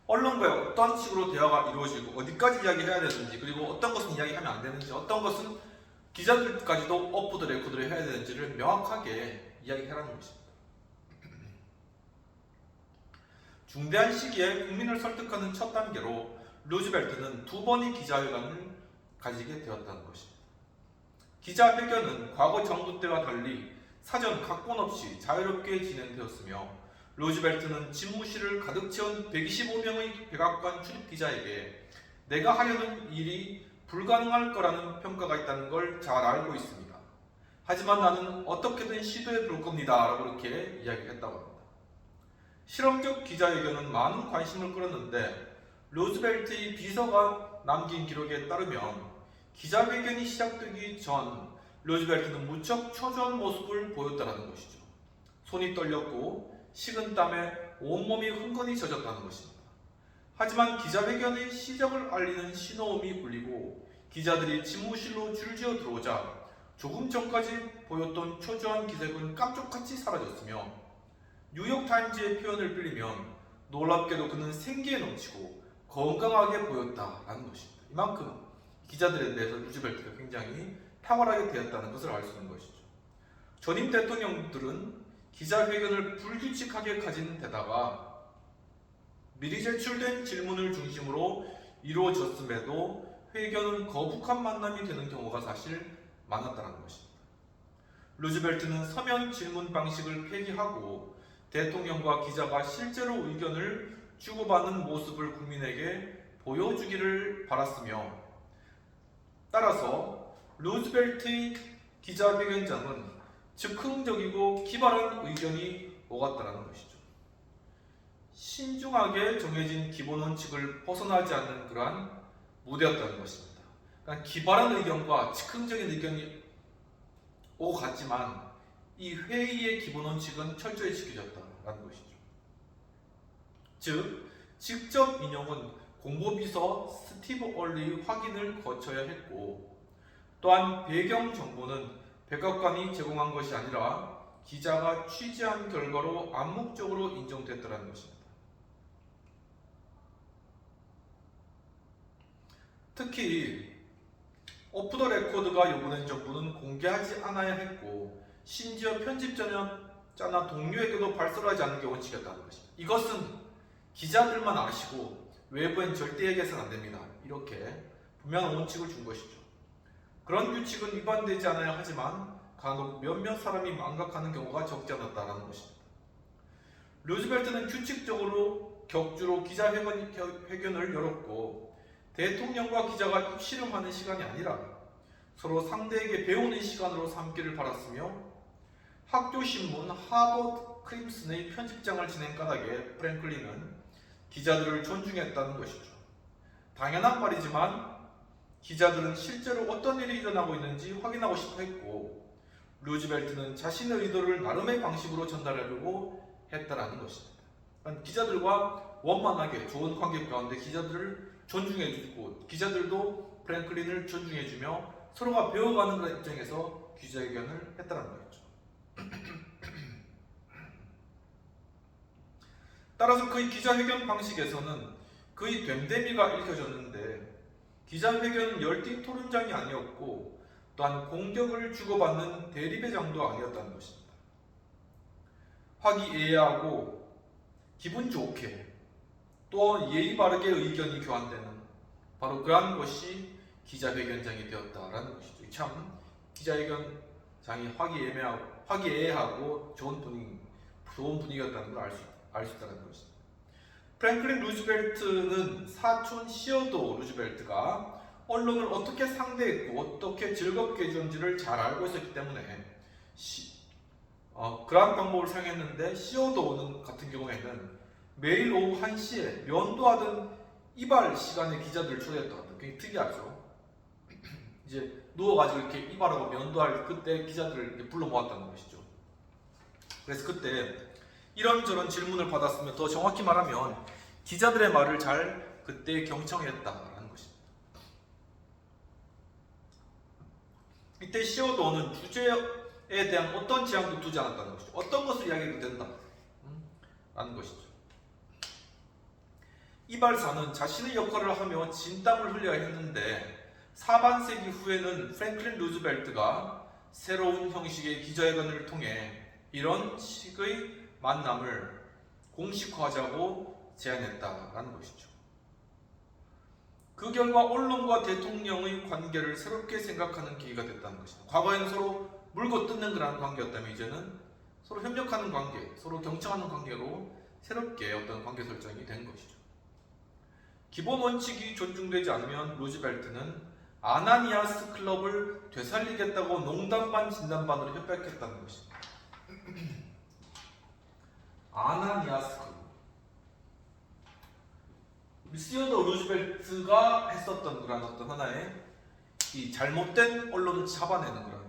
언론과의 어떤 식으로 대화가 이루어지고 어디까지 이야기해야 되는지 그리고 어떤 것은 이야기하면 안 되는지 어떤 것은 기자들까지도 오프 더 레코드를 해야 되는지를 명확하게 이야기하라는 것입니다. 중대한 시기에 국민을 설득하는 첫 단계로 루즈벨트는 2번의 기자회견을 가지게 되었다는 것입니다. 기자회견은 과거 정부 때와 달리 사전 각본 없이 자유롭게 진행되었으며 루즈벨트는 집무실을 가득 채운 125명의 백악관 출입 기자에게 내가 하려는 일이 불가능할 거라는 평가가 있다는 걸 잘 알고 있습니다. 하지만 나는 어떻게든 시도해 볼 겁니다. 라고 이렇게 이야기했다고 합니다. 실험적 기자회견은 많은 관심을 끌었는데 루즈벨트의 비서가 남긴 기록에 따르면 기자회견이 시작되기 전 루즈벨트는 무척 초조한 모습을 보였다는 것이죠. 손이 떨렸고 식은땀에 온몸이 흥건히 젖었다는 것입니다. 하지만 기자회견의 시작을 알리는 신호음이 울리고 기자들이 집무실로 줄지어 들어오자 조금 전까지 보였던 초조한 기색은 깜짝같이 사라졌으며 뉴욕타임즈의 표현을 빌리면 놀랍게도 그는 생기에 넘치고 건강하게 보였다라는 것입니다. 이만큼 기자들에 대해서 루즈벨트가 굉장히 탁월하게 되었다는 것을 알 수 있는 것이죠. 전임 대통령들은 기자회견을 불규칙하게 가진 데다가 미리 제출된 질문을 중심으로 이루어졌음에도 회견은 거북한 만남이 되는 경우가 사실 많았다는 것입니다. 루즈벨트는 서면 질문 방식을 폐기하고 대통령과 기자가 실제로 의견을 주고받는 모습을 국민에게 보여주기를 바랐으며 따라서 루즈벨트의 기자회견장은 즉흥적이고 기발한 의견이 오갔다는 것이죠. 신중하게 정해진 기본 원칙을 벗어나지 않는 그러한 무대였다는 것입니다. 그러니까 기발한 의견과 즉흥적인 의견이 오고 갔지만 이 회의의 기본 원칙은 철저히 지켜졌다는 것이죠. 즉, 직접 인용은 공보비서 스티브 얼리의 확인을 거쳐야 했고 또한 배경 정보는 백악관이 제공한 것이 아니라 기자가 취재한 결과로 암묵적으로 인정됐다는 것입니다. 특히 오프 더 레코드가 요구된 정보는 공개하지 않아야 했고 심지어 편집자나 동료에게도 발설하지 않는 게 원칙이었다는 것입니다. 이것은 기자들만 아시고 외부엔 절대 얘기해서는 안 됩니다. 이렇게 분명한 원칙을 준 것이죠. 그런 규칙은 위반되지 않아야 하지만 간혹 몇몇 사람이 망각하는 경우가 적지 않았다는 것입니다. 루즈벨트는 규칙적으로 격주로 기자회견을 열었고 대통령과 기자가 입씨름하는 시간이 아니라 서로 상대에게 배우는 시간으로 삼기를 바랐으며 학교신문 하버드 크림슨의 편집장을 지낸 까닭에 프랭클린은 기자들을 존중했다는 것이죠. 당연한 말이지만 기자들은 실제로 어떤 일이 일어나고 있는지 확인하고 싶어 했고 루즈벨트는 자신의 의도를 나름의 방식으로 전달하려고 했다라는 것입니다. 기자들과 원만하게 좋은 관계 가운데 기자들을 존중해주고 기자들도 프랭클린을 존중해주며 서로가 배워가는 그런 입장에서 기자회견을 했다는 거였죠. 따라서 그의 기자회견 방식에서는 그의 됨됨이가 읽혀졌는데 기자회견은 열띤 토론장이 아니었고 또한 공격을 주고받는 대립의 장도 아니었다는 것입니다. 화기애애하고 기분 좋게 또 예의 바르게 의견이 교환되는 바로 그러한 것이 기자회견장이 되었다라는 것이죠. 참 기자회견장이 화기애애하고 좋은 분위기였다는 걸 알 수 있다는 것입니다. 프랭클린 루즈벨트는 사촌 시어도 루즈벨트가 언론을 어떻게 상대했고 어떻게 즐겁게 해주는지를 잘 알고 있었기 때문에 그러한 방법을 사용했는데 시어도는 같은 경우에는 매일 오후 1시에 면도하던 이발 시간에 기자들을 초대했다고 합니다. 굉장히 특이하죠. 이제 누워가지고 이렇게 이발하고 면도할 그때 기자들을 이렇게 불러 모았다는 것이죠. 그래서 그때 이런저런 질문을 받았으면 더 정확히 말하면 기자들의 말을 잘 그때 경청했다라는 것입니다. 이때 시어도는 주제에 대한 어떤 제한도 두지 않았다는 것이죠. 어떤 것을 이야기해도 된다 라는 것이죠. 이발사는 자신의 역할을 하며 진땀을 흘려야 했는데 사반세기 후에는 프랭클린 루즈벨트가 새로운 형식의 기자회견을 통해 이런 식의 만남을 공식화하자고 제안했다라는 것이죠. 그 결과 언론과 대통령의 관계를 새롭게 생각하는 계기가 됐다는 것입니다. 과거에는 서로 물고 뜯는 그런 관계였다면 이제는 서로 협력하는 관계, 서로 경청하는 관계로 새롭게 어떤 관계 설정이 된 것이죠. 기본 원칙이 존중되지 않으면 루즈벨트는 아나니아스 클럽을 되살리겠다고 농담 반 진담 반으로 협박했다는 것입니다. 아나니아스 클럽. 시어더 루즈벨트가 했었던 그런 어떤 하나의 이 잘못된 언론을 잡아내는 그런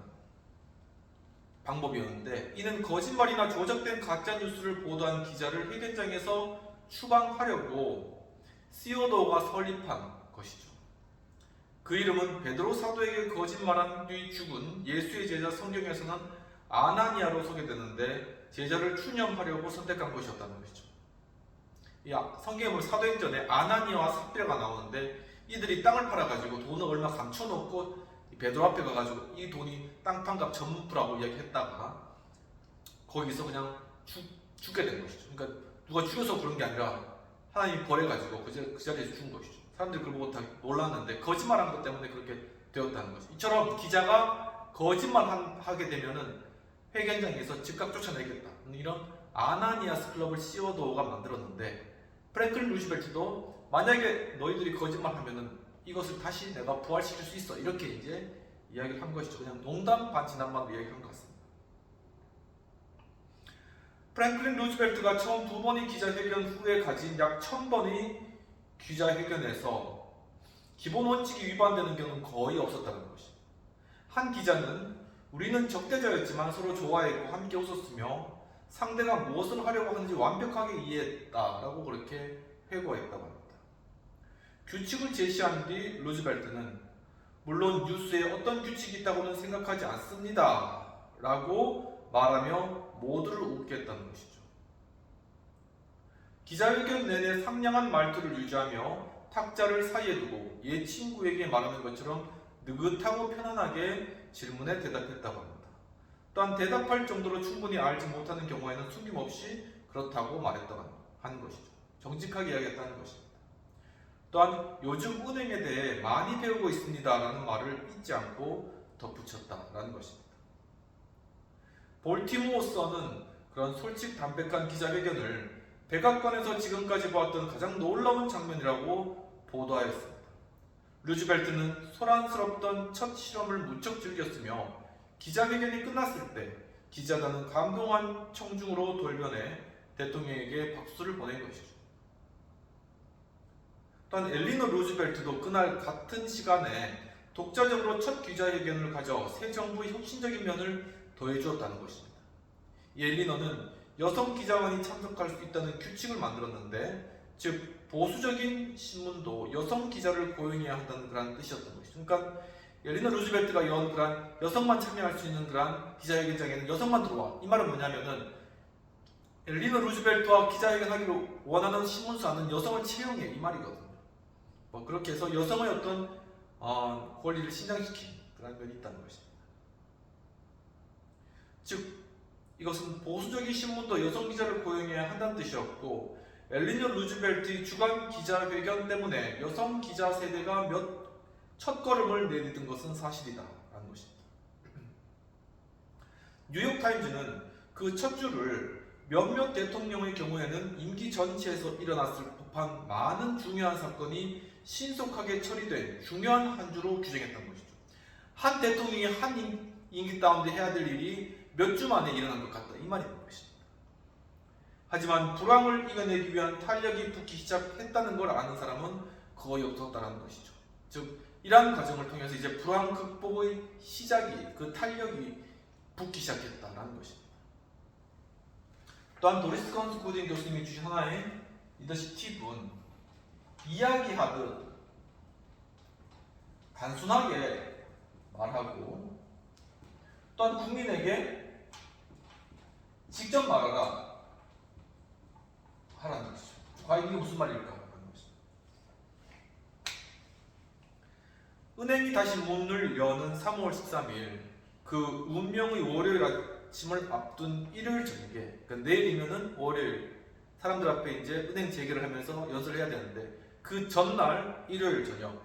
방법이었는데, 이는 거짓말이나 조작된 가짜 뉴스를 보도한 기자를 회견장에서 추방하려고 시어더가 설립한 것이죠. 그 이름은 베드로 사도에게 거짓말한 뒤 죽은 예수의 제자 성경에서는 아나니아로 소개되는데 제자를 추념하려고 선택한 것이었다는 것이죠. 성경에 보면 사도행전에 아나니아와 삽비라가 나오는데 이들이 땅을 팔아가지고 돈을 얼마 감춰놓고 베드로 앞에 가가지고 이 돈이 땅 판값 전부라고 이야기했다가 거기서 그냥 죽게 된 것이죠. 그러니까 누가 죽여서 그런 게 아니라 하나님이 버려가지고 그 자리에서 죽은 것이죠. 사람들이 그걸 보고 다 놀랐는데 거짓말한 것 때문에 그렇게 되었다는 것이죠. 이처럼 기자가 거짓말하게 되면은 회견장에서 즉각 쫓아내겠다, 이런 아나니아스 클럽을 시어도가 만들었는데, 프랭클린 루즈벨트도 만약에 너희들이 거짓말하면은 이것을 다시 내가 부활시킬 수 있어, 이렇게 이제 이야기를 한 것이죠. 그냥 농담 반 진담 반으로 이야기한 것 같습니다. 프랭클린 루즈벨트가 처음 2번의 기자회견 후에 가진 약 1000번의 기자회견에서 기본 원칙이 위반되는 경우는 거의 없었다는 것이죠. 한 기자는 우리는 적대자였지만 서로 좋아했고 함께 웃었으며 상대가 무엇을 하려고 하는지 완벽하게 이해했다라고 그렇게 회고했다고 합니다. 규칙을 제시한 뒤 루즈벨트는 물론 뉴스에 어떤 규칙이 있다고는 생각하지 않습니다 라고 말하며 모두를 웃게 했다는 것이죠. 기자회견 내내 상냥한 말투를 유지하며 탁자를 사이에 두고 옛 친구에게 말하는 것처럼 느긋하고 편안하게 질문에 대답했다고 합니다. 또한 대답할 정도로 충분히 알지 못하는 경우에는 숨김없이 그렇다고 말했다고 하는 것이죠. 정직하게 이야기했다는 것입니다. 또한 요즘 은행에 대해 많이 배우고 있습니다 라는 말을 잊지 않고 덧붙였다라는 것입니다. 볼티모어 선은 그런 솔직 담백한 기자회견을 백악관에서 지금까지 보았던 가장 놀라운 장면이라고 보도하였습니다. 루즈벨트는 소란스럽던 첫 실험을 무척 즐겼으며 기자회견이 끝났을 때 기자단은 감동한 청중으로 돌변해 대통령에게 박수를 보낸 것이죠. 또한 엘리너 루즈벨트도 그날 같은 시간에 독자적으로 첫 기자회견을 가져 새 정부의 혁신적인 면을 더해주었다는 것입니다. 이 엘리너는 여성 기자만이 참석할 수 있다는 규칙을 만들었는데, 즉 보수적인 신문도 여성 기자를 고용해야 한다는 그런 뜻이었던 것이죠. 그러니까 엘리너 루즈벨트가 그런 여성만 참여할 수 있는 그런 기자회견장에는 여성만 들어와. 이 말은 뭐냐면은 엘리너 루즈벨트와 기자회견하기로 원하는 신문사는 여성을 채용해, 이 말이거든요. 그렇게 해서 여성의 어떤 권리를 신장시킨 그런 면이 있다는 것입니다. 즉 이것은 보수적인 신문도 여성 기자를 고용해야 한다는 뜻이었고, 엘리너 루즈벨트의 주간 기자회견 때문에 여성 기자 세대가 첫 걸음을 내딛은 것은 사실이다라는 것입니다. 뉴욕타임즈는 그 첫 줄을 몇몇 대통령의 경우에는 임기 전체에서 일어났을 법한 많은 중요한 사건이 신속하게 처리된 중요한 한 주로 규정했던 것이죠. 한 대통령이 한 임기 가운데 해야 될 일이 몇 주 만에 일어난 것 같다, 이 말이 있는 것입니다. 하지만 불황을 이겨내기 위한 탄력이 붙기 시작했다는 걸 아는 사람은 거의 없었다는 것이죠. 즉 이러한 과정을 통해서 이제 불황 극복의 시작이, 그 탄력이 붙기 시작했다는 것입니다. 또한 도리스 컨스 구딘 교수님이 주신 하나의 리더십 팁은 이야기하듯 단순하게 말하고, 또한 국민에게 직접 말하라 하라는 것이죠. 과연 이게 무슨 말일까 하는 것입니다. 은행이 다시 문을 여는 3월 13일, 그 운명의 월요일 아침을 앞둔 일요일 저녁에, 그러니까 내일이면은 월요일 사람들 앞에 이제 은행 재개를 하면서 연설을 해야 되는데 그 전날 일요일 저녁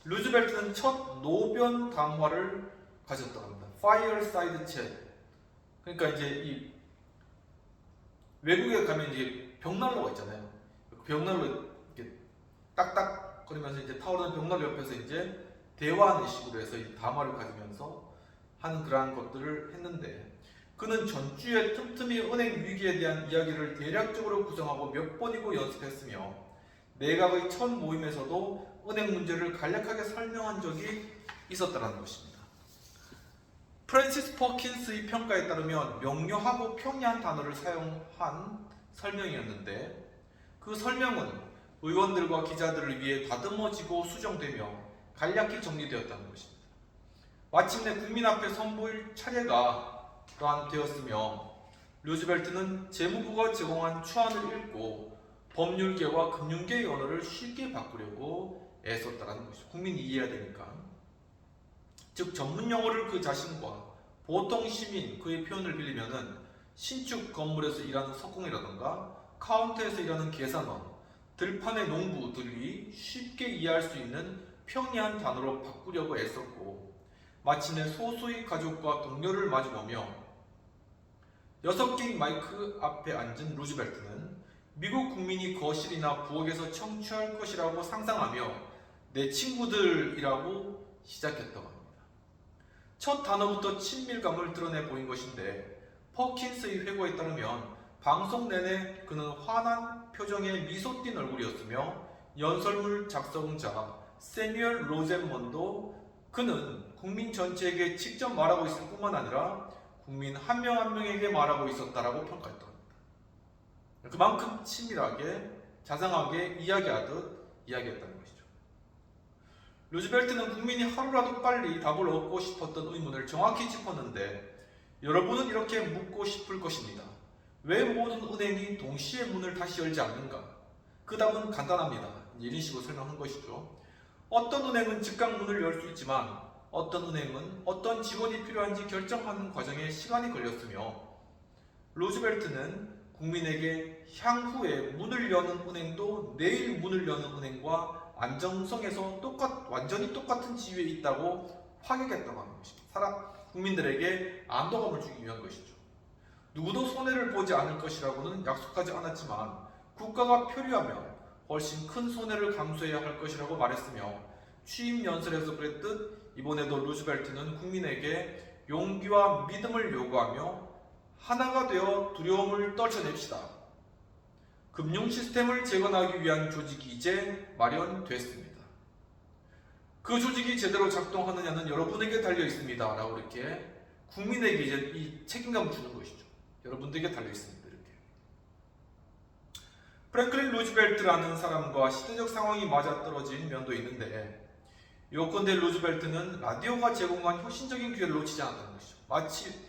루즈벨트는 첫 노변 담화를 가졌다고 합니다. Fireside Chat. 그러니까 이제 이 외국에 가면 이제 벽난로가 있잖아요. 벽난로 이렇게 딱딱거리면서 이제 타오르는 벽난로 옆에서 이제 대화하는 식으로 해서 이 담화를 가지면서 하는 그러한 것들을 했는데 그는 전주에 틈틈이 은행 위기에 대한 이야기를 대략적으로 구성하고 몇 번이고 연습했으며 내각의 첫 모임에서도 은행 문제를 간략하게 설명한 적이 있었다는 것입니다. 프랜시스 퍼킨스의 평가에 따르면 명료하고 평이한 단어를 사용한 설명이었는데 그 설명은 의원들과 기자들을 위해 다듬어지고 수정되며 간략히 정리되었다는 것입니다. 마침내 국민 앞에 선보일 차례가 또한 되었으며 루즈벨트는 재무부가 제공한 추안을 읽고 법률계와 금융계의 언어를 쉽게 바꾸려고 애썼다는 것이죠. 국민이 이해해야 되니까. 즉 전문 용어를 그 자신과 보통 시민 그의 표현을 빌리면은 신축 건물에서 일하는 석공이라던가 카운터에서 일하는 계산원, 들판의 농부들이 쉽게 이해할 수 있는 평이한 단어로 바꾸려고 애썼고 마침내 소수의 가족과 동료를 마주보며 6개의 마이크 앞에 앉은 루즈벨트는 미국 국민이 거실이나 부엌에서 청취할 것이라고 상상하며 내 친구들이라고 시작했다고 합니다. 첫 단어부터 친밀감을 드러내 보인 것인데 퍼킨스의 회고에 따르면 방송 내내 그는 환한 표정의 미소 띤 얼굴이었으며 연설문 작성자 세뮤얼 로젠먼도 그는 국민 전체에게 직접 말하고 있을 뿐만 아니라 국민 한 명 한 명에게 말하고 있었다라고 평가했다. 그만큼 친밀하게 자상하게 이야기했다는 것이죠. 루즈벨트는 국민이 하루라도 빨리 답을 얻고 싶었던 의문을 정확히 짚었는데 여러분은 이렇게 묻고 싶을 것입니다. 왜 모든 은행이 동시에 문을 다시 열지 않는가? 그 답은 간단합니다. 이런 식으로 설명한 것이죠. 어떤 은행은 즉각 문을 열 수 있지만 어떤 은행은 어떤 직원이 필요한지 결정하는 과정에 시간이 걸렸으며 루즈벨트는 국민에게 향후에 문을 여는 은행도 내일 문을 여는 은행과 안정성에서 완전히 똑같은 지위에 있다고 파격했다고 하는 것입니다. 국민들에게 안도감을 주기 위한 것이죠. 누구도 손해를 보지 않을 것이라고는 약속하지 않았지만 국가가 표류하면 훨씬 큰 손해를 감수해야 할 것이라고 말했으며 취임 연설에서 그랬듯 이번에도 루즈벨트는 국민에게 용기와 믿음을 요구하며 하나가 되어 두려움을 떨쳐냅시다. 금융 시스템을 재건하기 위한 조직이 이제 마련됐습니다. 그 조직이 제대로 작동하느냐는 여러분에게 달려 있습니다. 라고 이렇게 국민에게 이제 이 책임감을 주는 것이죠. 여러분들에게 달려 있습니다. 이렇게. 프랭클린 루즈벨트라는 사람과 시대적 상황이 맞아떨어진 면도 있는데 요컨대 루즈벨트는 라디오가 제공한 혁신적인 기회를 놓치지 않았다는 것이죠. 마치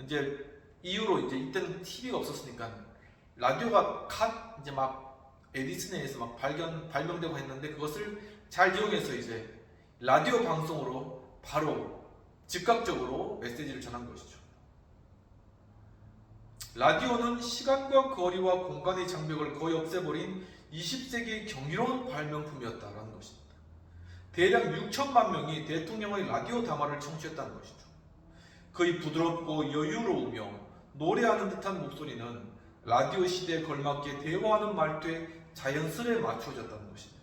이제 이후로 이제 이때는 TV가 없었으니까 라디오가 이제 막 에디슨에 의해서 막 발명되고 했는데 그것을 잘 이용해서 이제 라디오 방송으로 바로 즉각적으로 메시지를 전한 것이죠. 라디오는 시간과 거리와 공간의 장벽을 거의 없애버린 20세기의 경이로운 발명품이었다는 것입니다. 대략 6천만 명이 대통령의 라디오 담화를 청취했다는 것이죠. 그의 부드럽고 여유로우며 노래하는 듯한 목소리는 라디오 시대에 걸맞게 대화하는 말투에 자연스레 맞춰졌다는 것입니다.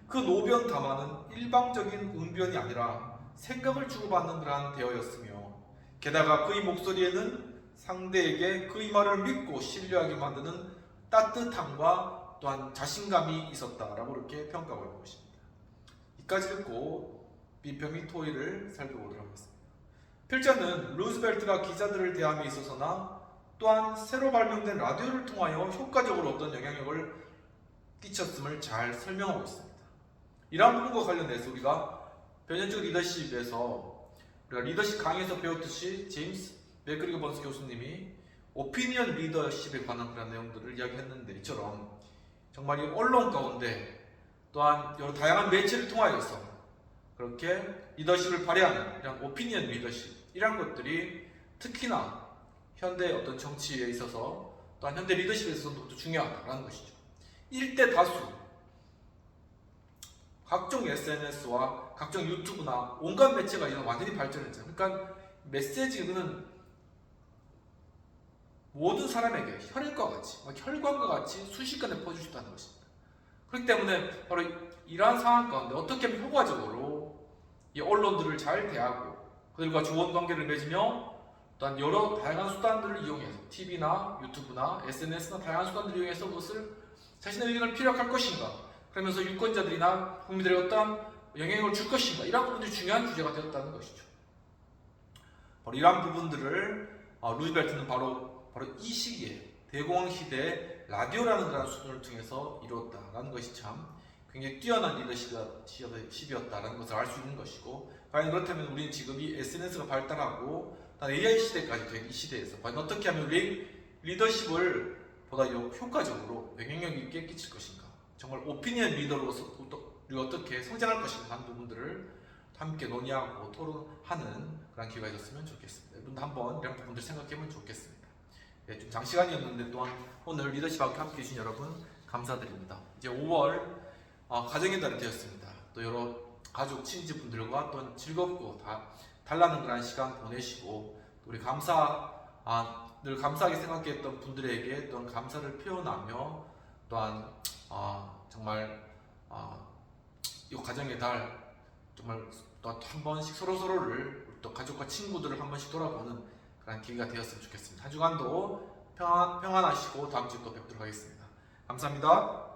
그 노변 담화는 일방적인 응변이 아니라 생각을 주고받는 그러한 대화였으며 게다가 그의 목소리에는 상대에게 그의 말을 믿고 신뢰하게 만드는 따뜻함과 또한 자신감이 있었다라고 이렇게 평가하고 있는 것입니다. 이까지 듣고 비표 및 토의를 살펴보도록 하겠습니다. 필자는 루즈벨트가 기자들을 대함에 있어서나 또한 새로 발명된 라디오를 통하여 효과적으로 어떤 영향력을 끼쳤음을 잘 설명하고 있습니다. 이러한 부분과 관련해서 우리가 변현적 리더십에서 우리가 리더십 강의에서 배웠듯이 제임스 맥그리거 번스 교수님이 오피니언 리더십에 관한 그런 내용들을 이야기했는데 이처럼 정말 이 언론 가운데 또한 여러 다양한 매체를 통하여서 그렇게 리더십을 발휘하는 이런 오피니언 리더십 이런 것들이 특히나 현대 어떤 정치에 있어서 또한 현대 리더십에 있어서도 중요하다라는 것이죠. 1대 다수, 각종 SNS와 각종 유튜브나 온갖 매체가 이제 완전히 발전했잖아요. 그러니까 메시지는 모든 사람에게 혈액과 같이, 혈관과 같이 순식간에 퍼질 수 있다는 것입니다. 그렇기 때문에 바로 이러한 상황 가운데 어떻게 하면 효과적으로 이 언론들을 잘 대하고 그들과 좋은 관계를 맺으며 또한 여러 다양한 수단들을 이용해서 TV나 유튜브나 SNS나 다양한 수단들을 이용해서 그것을 자신의 의견을 피력할 것인가, 그러면서 유권자들이나 국민들에게 어떠한 영향을 줄 것인가, 이러한 부분들이 중요한 주제가 되었다는 것이죠. 바로 이러한 부분들을 루즈벨트는 바로 이 시기에 대공황 시대에 라디오라는 그런 수단을 통해서 이루었다라는 것이 참 굉장히 뛰어난 리더십이었다라는 것을 알 수 있는 것이고, 과연 그렇다면 우리는 지금 이 SNS가 발달하고 AI 시대까지 된 이 시대에서 과연 어떻게 하면 우리 리더십을 보다 효과적으로 영향력 있게 끼칠 것인가, 정말 오피니언 리더로서 우리가 어떻게 성장할 것인가 하는 부분들을 함께 논의하고 토론하는 그런 기회가 있었으면 좋겠습니다. 여러분도 한번 이런 부분들 생각해보면 좋겠습니다. 네, 좀 장시간이었는데 또한 오늘 리더십하고 함께 해주신 여러분 감사드립니다. 이제 5월 가정의 달이 되었습니다. 또 여러 가족, 친지분들과 또 즐겁고 달라는 그런 시간 보내시고, 우리 늘 감사하게 생각했던 분들에게 또한 감사를 표현하며 또한 정말 이 가정의 달 정말 또 한 번씩 서로를 또 가족과 친구들을 한 번씩 돌아보는 그런 기회가 되었으면 좋겠습니다. 한 주간도 평안하시고 다음 주에 또 뵙도록 하겠습니다. 감사합니다.